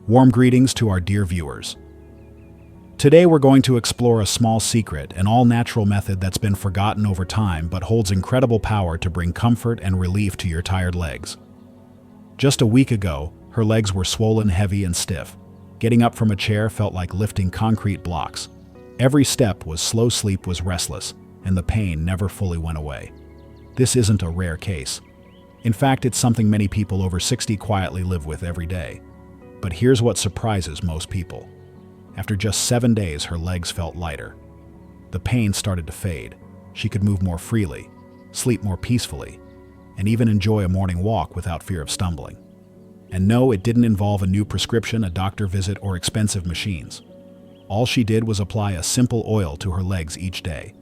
Warm greetings to our dear viewers. Today we're going to explore a small secret, an all-natural method that's been forgotten over time but holds incredible power to bring comfort and relief to your tired legs. Just a week ago, her legs were swollen, heavy, and stiff. Getting up from a chair felt like lifting concrete blocks. Every step was slow, sleep was restless, and the pain never fully went away. This isn't a rare case. In fact, it's something many people over 60 quietly live with every day. But here's what surprises most people. After just 7 days, her legs felt lighter. The pain started to fade. She could move more freely, sleep more peacefully, and even enjoy a morning walk without fear of stumbling. And no, it didn't involve a new prescription, a doctor visit, or expensive machines. All she did was apply a simple oil to her legs each day.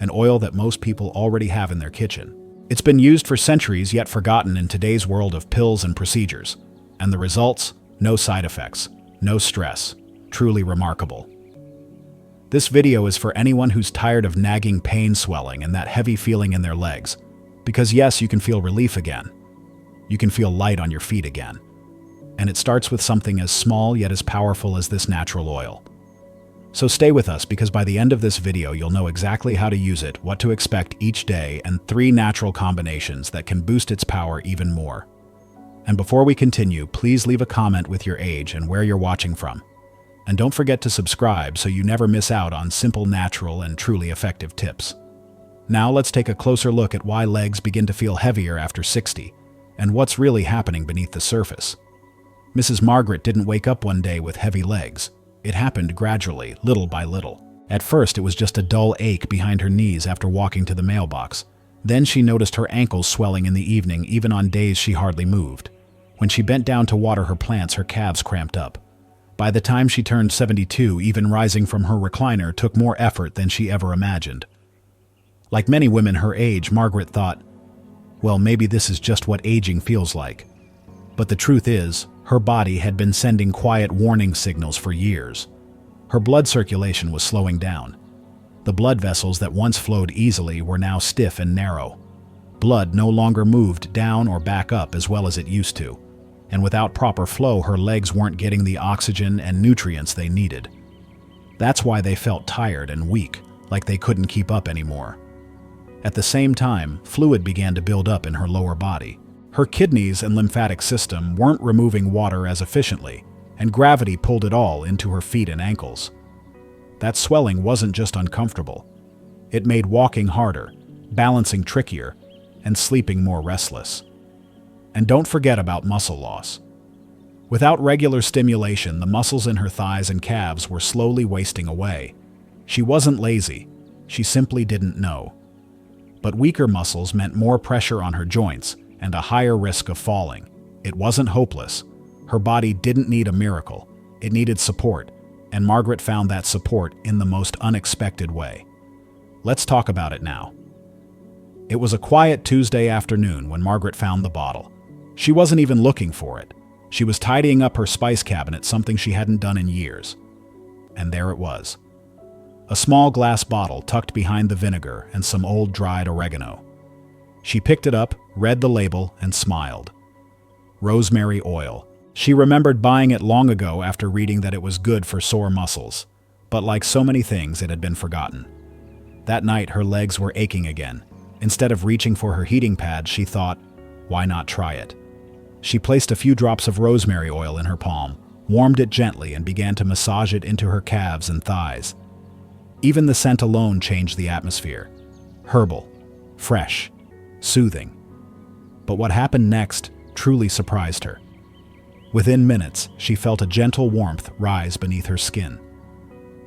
An oil that most people already have in their kitchen. It's been used for centuries, yet forgotten in today's world of pills and procedures. And the results? No side effects, no stress. Truly remarkable. This video is for anyone who's tired of nagging pain, swelling, and that heavy feeling in their legs. Because yes, you can feel relief again. You can feel light on your feet again. And it starts with something as small yet as powerful as this natural oil. So stay with us, because by the end of this video you'll know exactly how to use it, what to expect each day, and 3 natural combinations that can boost its power even more. And before we continue, please leave a comment with your age and where you're watching from. And don't forget to subscribe so you never miss out on simple, natural, and truly effective tips. Now let's take a closer look at why legs begin to feel heavier after 60, and what's really happening beneath the surface. Mrs. Margaret didn't wake up one day with heavy legs. It happened gradually, little by little. At first, it was just a dull ache behind her knees after walking to the mailbox. Then she noticed her ankles swelling in the evening, even on days she hardly moved. When she bent down to water her plants, her calves cramped up. By the time she turned 72, even rising from her recliner took more effort than she ever imagined. Like many women her age, Margaret thought, well, maybe this is just what aging feels like. But the truth is, her body had been sending quiet warning signals for years. Her blood circulation was slowing down. The blood vessels that once flowed easily were now stiff and narrow. Blood no longer moved down or back up as well as it used to. And without proper flow, her legs weren't getting the oxygen and nutrients they needed. That's why they felt tired and weak, like they couldn't keep up anymore. At the same time, fluid began to build up in her lower body. Her kidneys and lymphatic system weren't removing water as efficiently, and gravity pulled it all into her feet and ankles. That swelling wasn't just uncomfortable. It made walking harder, balancing trickier, and sleeping more restless. And don't forget about muscle loss. Without regular stimulation, the muscles in her thighs and calves were slowly wasting away. She wasn't lazy, she simply didn't know. But weaker muscles meant more pressure on her joints and a higher risk of falling. It wasn't hopeless. Her body didn't need a miracle. It needed support, and Margaret found that support in the most unexpected way. Let's talk about it now. It was a quiet Tuesday afternoon when Margaret found the bottle. She wasn't even looking for it. She was tidying up her spice cabinet, something she hadn't done in years. And there it was. A small glass bottle tucked behind the vinegar and some old dried oregano. She picked it up, read the label, and smiled. Rosemary oil. She remembered buying it long ago after reading that it was good for sore muscles. But like so many things, it had been forgotten. That night, her legs were aching again. Instead of reaching for her heating pad, she thought, why not try it? She placed a few drops of rosemary oil in her palm, warmed it gently, and began to massage it into her calves and thighs. Even the scent alone changed the atmosphere. Herbal, fresh, soothing. But what happened next truly surprised her. Within minutes, she felt a gentle warmth rise beneath her skin.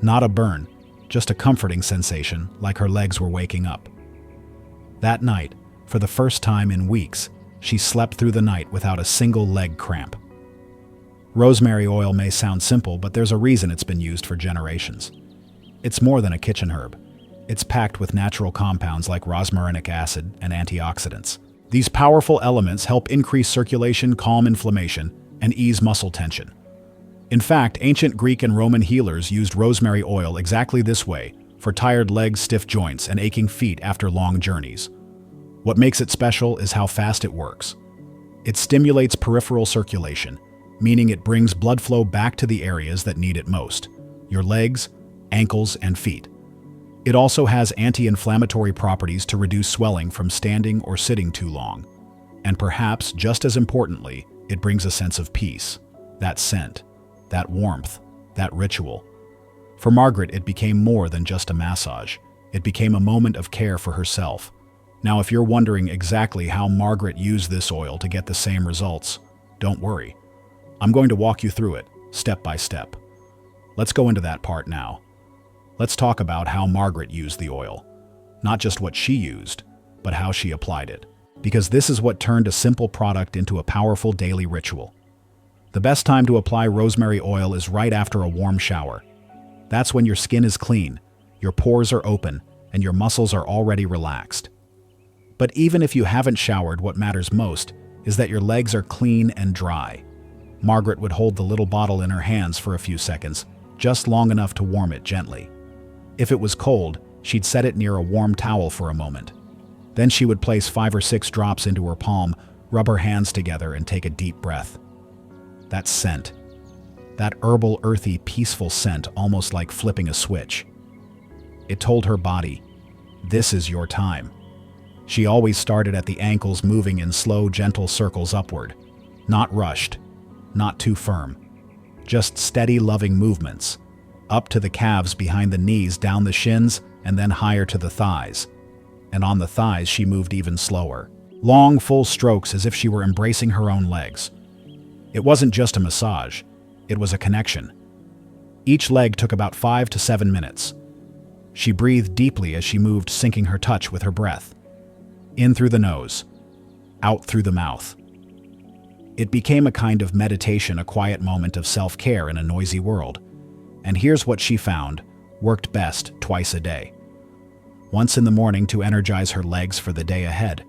Not a burn, just a comforting sensation, like her legs were waking up. That night, for the first time in weeks, she slept through the night without a single leg cramp. Rosemary oil may sound simple, but there's a reason it's been used for generations. It's more than a kitchen herb. It's packed with natural compounds like rosmarinic acid and antioxidants. These powerful elements help increase circulation, calm inflammation, and ease muscle tension. In fact, ancient Greek and Roman healers used rosemary oil exactly this way for tired legs, stiff joints, and aching feet after long journeys. What makes it special is how fast it works. It stimulates peripheral circulation, meaning it brings blood flow back to the areas that need it most: your legs, ankles, and feet. It also has anti-inflammatory properties to reduce swelling from standing or sitting too long. And perhaps, just as importantly, it brings a sense of peace, that scent, that warmth, that ritual. For Margaret, it became more than just a massage. It became a moment of care for herself. Now, if you're wondering exactly how Margaret used this oil to get the same results, don't worry. I'm going to walk you through it, step by step. Let's go into that part now. Let's talk about how Margaret used the oil. Not just what she used, but how she applied it. Because this is what turned a simple product into a powerful daily ritual. The best time to apply rosemary oil is right after a warm shower. That's when your skin is clean, your pores are open, and your muscles are already relaxed. But even if you haven't showered, what matters most is that your legs are clean and dry. Margaret would hold the little bottle in her hands for a few seconds, just long enough to warm it gently. If it was cold, she'd set it near a warm towel for a moment. Then she would place 5 or 6 drops into her palm, rub her hands together, and take a deep breath. That scent. That herbal, earthy, peaceful scent, almost like flipping a switch. It told her body, this is your time. She always started at the ankles, moving in slow, gentle circles upward. Not rushed, not too firm. Just steady, loving movements. Up to the calves, behind the knees, down the shins, and then higher to the thighs. And on the thighs, she moved even slower. Long, full strokes as if she were embracing her own legs. It wasn't just a massage. It was a connection. Each leg took about 5 to 7 minutes. She breathed deeply as she moved, syncing her touch with her breath. In through the nose, out through the mouth. It became a kind of meditation, a quiet moment of self-care in a noisy world. And here's what she found worked best twice a day. Once in the morning to energize her legs for the day ahead,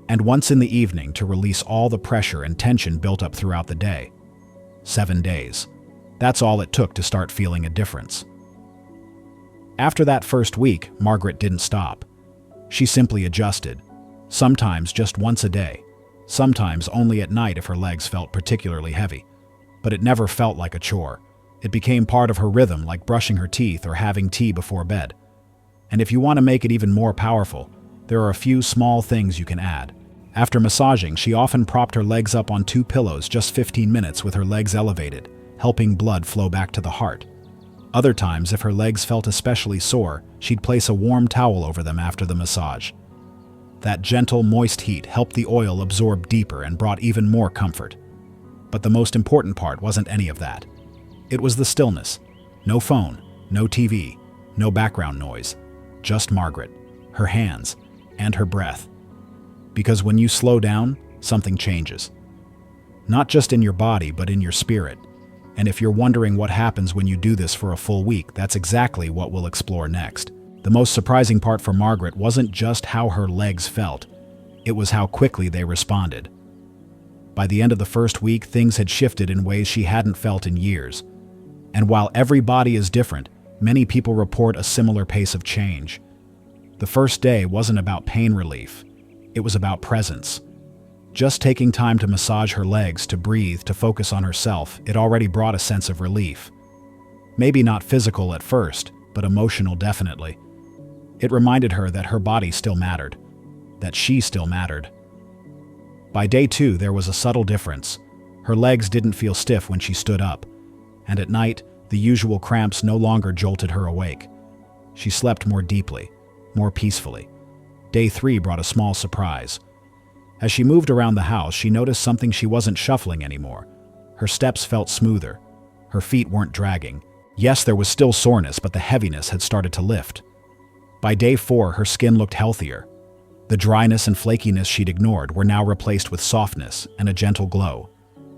and once in the evening to release all the pressure and tension built up throughout the day. 7 days. That's all it took to start feeling a difference. After that first week, Margaret didn't stop. She simply adjusted, sometimes just once a day, sometimes only at night if her legs felt particularly heavy. But it never felt like a chore. It became part of her rhythm, like brushing her teeth or having tea before bed. And if you want to make it even more powerful, there are a few small things you can add. After massaging, she often propped her legs up on 2 pillows just 15 minutes with her legs elevated, helping blood flow back to the heart. Other times, if her legs felt especially sore, she'd place a warm towel over them after the massage. That gentle, moist heat helped the oil absorb deeper and brought even more comfort. But the most important part wasn't any of that. It was the stillness. No phone, no TV, no background noise. Just Margaret, her hands, and her breath. Because when you slow down, something changes. Not just in your body, but in your spirit. And if you're wondering what happens when you do this for a full week, that's exactly what we'll explore next. The most surprising part for Margaret wasn't just how her legs felt, it was how quickly they responded. By the end of the first week, things had shifted in ways she hadn't felt in years. And while every body is different, many people report a similar pace of change. The first day wasn't about pain relief. It was about presence. Just taking time to massage her legs, to breathe, to focus on herself, it already brought a sense of relief. Maybe not physical at first, but emotional definitely. It reminded her that her body still mattered, that she still mattered. By day 2, there was a subtle difference. Her legs didn't feel stiff when she stood up, and at night, the usual cramps no longer jolted her awake. She slept more deeply, more peacefully. Day 3 brought a small surprise. As she moved around the house, she noticed something. She wasn't shuffling anymore. Her steps felt smoother. Her feet weren't dragging. Yes, there was still soreness, but the heaviness had started to lift. By day 4, her skin looked healthier. The dryness and flakiness she'd ignored were now replaced with softness and a gentle glow.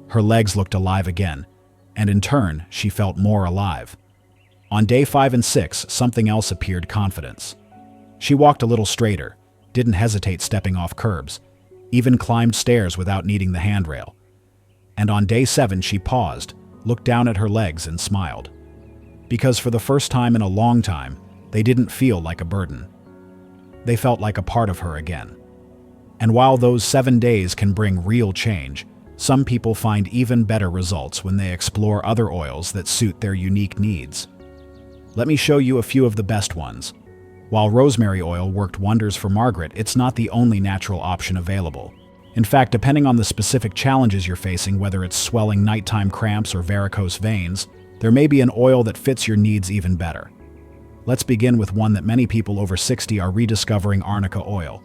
Her legs looked alive again, and in turn, she felt more alive. On day 5 and 6, something else appeared: confidence. She walked a little straighter, didn't hesitate stepping off curbs, even climbed stairs without needing the handrail. And on day 7, she paused, looked down at her legs, and smiled. Because for the first time in a long time, they didn't feel like a burden. They felt like a part of her again. And while those 7 days can bring real change, Some people find even better results when they explore other oils that suit their unique needs. Let me show you a few of the best ones. While rosemary oil worked wonders for Margaret, it's not the only natural option available. In fact, depending on the specific challenges you're facing, whether it's swelling nighttime cramps or varicose veins, there may be an oil that fits your needs even better. Let's begin with one that many people over 60 are rediscovering: arnica oil.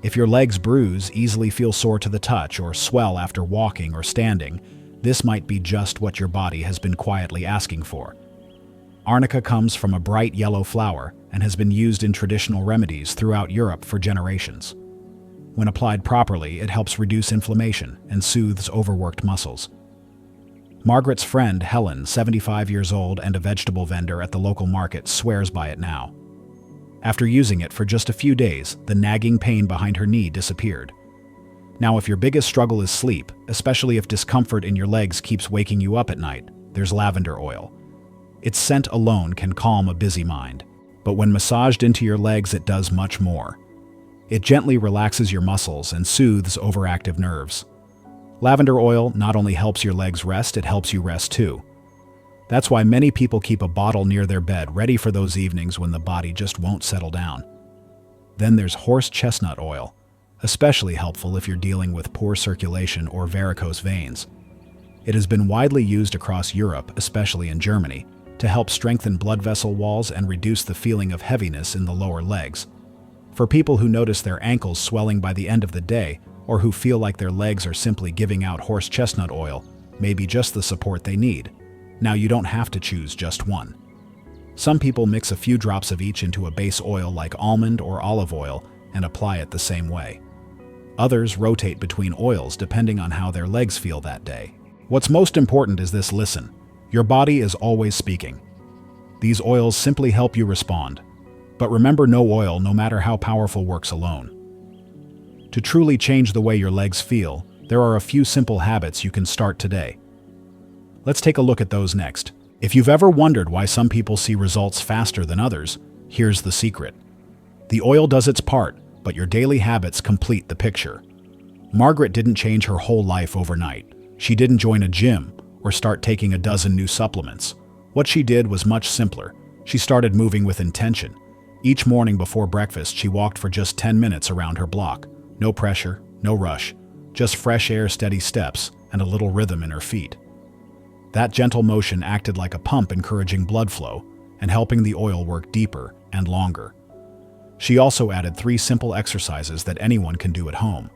If your legs bruise, easily feel sore to the touch, or swell after walking or standing, this might be just what your body has been quietly asking for. Arnica comes from a bright yellow flower and has been used in traditional remedies throughout Europe for generations. When applied properly, it helps reduce inflammation and soothes overworked muscles. Margaret's friend, Helen, 75 years old and a vegetable vendor at the local market, swears by it now. After using it for just a few days, the nagging pain behind her knee disappeared. Now, if your biggest struggle is sleep, especially if discomfort in your legs keeps waking you up at night, there's lavender oil. Its scent alone can calm a busy mind, but when massaged into your legs, it does much more. It gently relaxes your muscles and soothes overactive nerves. Lavender oil not only helps your legs rest, it helps you rest too. That's why many people keep a bottle near their bed, ready for those evenings when the body just won't settle down. Then there's horse chestnut oil, especially helpful if you're dealing with poor circulation or varicose veins. It has been widely used across Europe, especially in Germany, to help strengthen blood vessel walls and reduce the feeling of heaviness in the lower legs. For people who notice their ankles swelling by the end of the day, or who feel like their legs are simply giving out, horse chestnut oil may be just the support they need. Now, you don't have to choose just one. Some people mix a few drops of each into a base oil like almond or olive oil and apply it the same way. Others rotate between oils depending on how their legs feel that day. What's most important is this: listen. Your body is always speaking. These oils simply help you respond. But remember, no oil, no matter how powerful, works alone. To truly change the way your legs feel, there are a few simple habits you can start today. Let's take a look at those next. If you've ever wondered why some people see results faster than others, here's the secret. The oil does its part, but your daily habits complete the picture. Margaret didn't change her whole life overnight. She didn't join a gym or start taking a dozen new supplements. What she did was much simpler. She started moving with intention. Each morning before breakfast, she walked for just 10 minutes around her block. No pressure, no rush, just fresh air, steady steps, and a little rhythm in her feet. That gentle motion acted like a pump, encouraging blood flow and helping the oil work deeper and longer. She also added 3 simple exercises that anyone can do at home.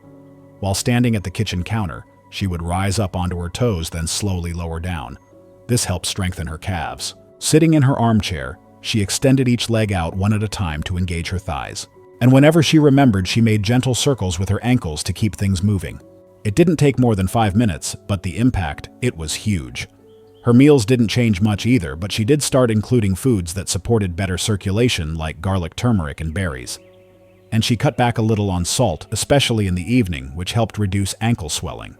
While standing at the kitchen counter, she would rise up onto her toes, then slowly lower down. This helped strengthen her calves. Sitting in her armchair, she extended each leg out one at a time to engage her thighs. And whenever she remembered, she made gentle circles with her ankles to keep things moving. It didn't take more than 5 minutes, but the impact, it was huge. Her meals didn't change much either, but she did start including foods that supported better circulation, like garlic, turmeric, and berries. And she cut back a little on salt, especially in the evening, which helped reduce ankle swelling.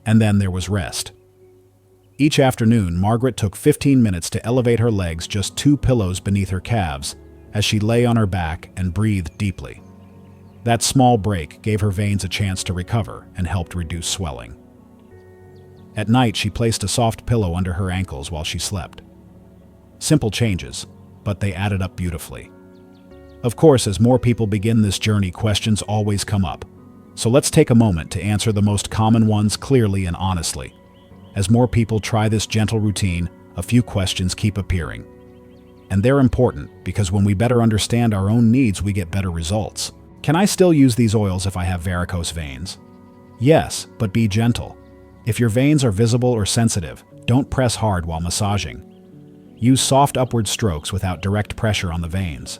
And then there was rest. Each afternoon, Margaret took 15 minutes to elevate her legs, just 2 pillows beneath her calves, as she lay on her back and breathed deeply. That small break gave her veins a chance to recover and helped reduce swelling. At night, she placed a soft pillow under her ankles while she slept. Simple changes, but they added up beautifully. Of course, as more people begin this journey, questions always come up. So let's take a moment to answer the most common ones clearly and honestly. As more people try this gentle routine, a few questions keep appearing. And they're important because when we better understand our own needs, we get better results. Can I still use these oils if I have varicose veins? Yes, but be gentle. If your veins are visible or sensitive, don't press hard while massaging. Use soft upward strokes without direct pressure on the veins.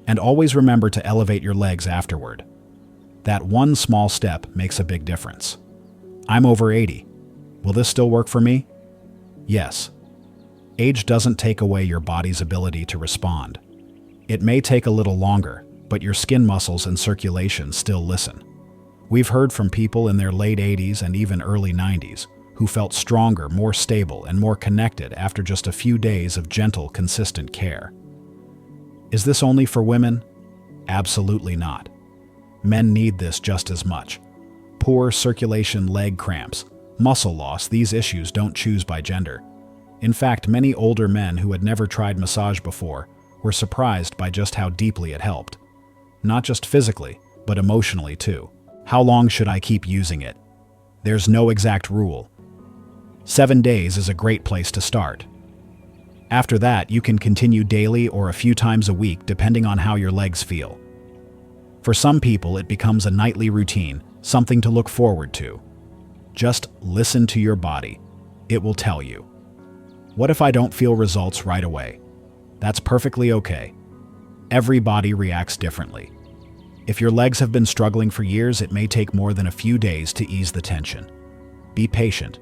And always remember to elevate your legs afterward. That one small step makes a big difference. I'm over 80. Will this still work for me? Yes. Age doesn't take away your body's ability to respond. It may take a little longer, but your skin muscles and circulation still listen. We've heard from people in their late 80s and even early 90s who felt stronger, more stable, and more connected after just a few days of gentle, consistent care. Is this only for women? Absolutely not. Men need this just as much. poor circulation, leg cramps, muscle loss, these issues don't choose by gender. In fact, many older men who had never tried massage before were surprised by just how deeply it helped. Not just physically, but emotionally too. How long should I keep using it? There's no exact rule. 7 days is a great place to start. After that, you can continue daily or a few times a week depending on how your legs feel. For some people, it becomes a nightly routine, something to look forward to. Just listen to your body. It will tell you. What if I don't feel results right away? That's perfectly okay. Every body reacts differently. If your legs have been struggling for years, it may take more than a few days to ease the tension. Be patient.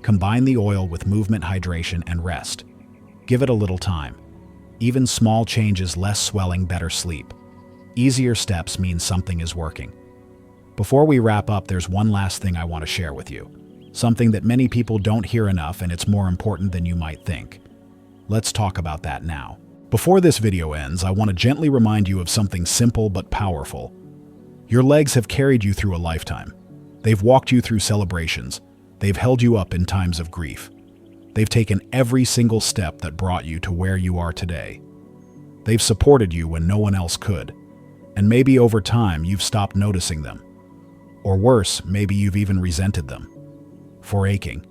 Combine the oil with movement, hydration, and rest. Give it a little time. Even small changes, less swelling, better sleep. Easier steps mean something is working. Before we wrap up, there's one last thing I want to share with you. Something that many people don't hear enough, and it's more important than you might think. Let's talk about that now. Before this video ends, I want to gently remind you of something simple but powerful. Your legs have carried you through a lifetime. They've walked you through celebrations. They've held you up in times of grief. They've taken every single step that brought you to where you are today. They've supported you when no one else could. And maybe over time, you've stopped noticing them. Or worse, maybe you've even resented them. For aching,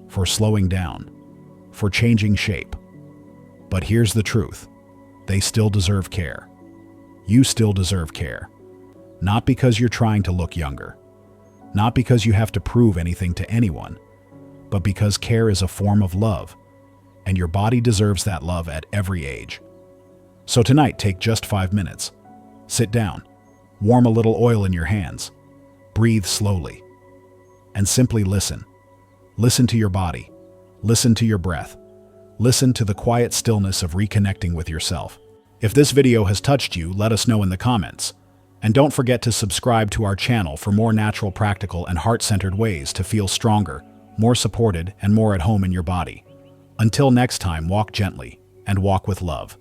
for slowing down, for changing shape. But here's the truth. They still deserve care. You still deserve care. Not because you're trying to look younger. Not because you have to prove anything to anyone. But because care is a form of love. And your body deserves that love at every age. So tonight, take just 5 minutes. Sit down. Warm a little oil in your hands. Breathe slowly. And simply listen. Listen to your body. Listen to your breath. Listen to the quiet stillness of reconnecting with yourself. If this video has touched you, let us know in the comments. And don't forget to subscribe to our channel for more natural, practical, and heart-centered ways to feel stronger, more supported, and more at home in your body. Until next time, walk gently and walk with love.